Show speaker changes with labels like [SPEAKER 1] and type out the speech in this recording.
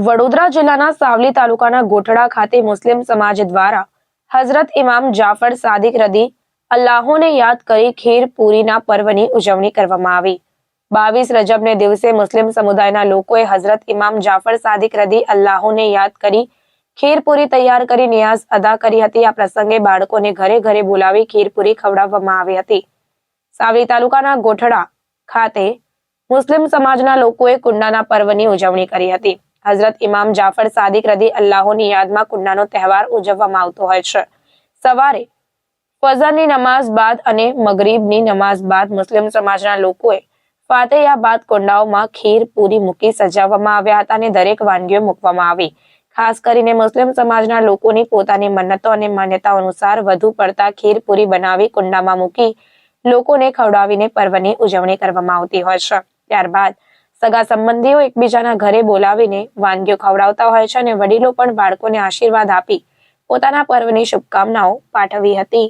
[SPEAKER 1] વડોદરા જિલ્લાના સાવલી તાલુકાના ગોઠડા ખાતે મુસ્લિમ સમાજ દ્વારા હઝરત ઇમામ જાફર સાદિક રદી અલ્લાહોને યાદ કરી ખીર પૂરીના પર્વની ઉજવણી કરવામાં આવી। 22 રજબને દિવસે મુસ્લિમ સમુદાયના લોકોએ હઝરત ઇમામ જાફર સાદિક રદી અલ્લાહોને યાદ કરી ખીર પૂરી તૈયાર કરી નિયાઝ અદા કરી હતી। આ પ્રસંગે બાળકોને ઘરે ઘરે બોલાવી ખીર પૂરી ખવડાવવામાં આવી હતી। સાવલી તાલુકાના ગોઠડા ખાતે મુસ્લિમ સમાજના લોકોએ કુંડાના પર્વની ઉજવણી કરી હતી। હઝરત ઇમામ જાફર સાદિક રદી અલ્લાહોની યાદમાં કુંડાનો તહેવાર ઉજવવામાં આવતો હોય છે। સવારે ફજરની નમાઝ બાદ અને મગરીબની નમાઝ બાદ મુસ્લિમ સમાજના લોકોએ ફાતિહા બાદ કુંડાઓમાં ખીર પૂરી મૂકી સજાવવામાં આવ્યા હતા અને દરેક વાનગીઓ મૂકવામાં આવી। ખાસ કરીને મુસ્લિમ સમાજના લોકોની પોતાની મન્નતો અને માન્યતાઓ અનુસાર વધુ પડતા ખીર પૂરી બનાવી કુંડામાં મૂકી લોકોને ખવડાવીને પર્વની ઉજવણી કરવામાં આવતી હોય છે। ત્યારબાદ સગા સંબંધીઓ એકબીજાના ઘરે બોલાવીને વાનગીઓ ખવડાવતા હોય છે અને વડીલો પણ બાળકોને આશીર્વાદ આપી પોતાના પર્વની શુભકામનાઓ પાઠવી હતી।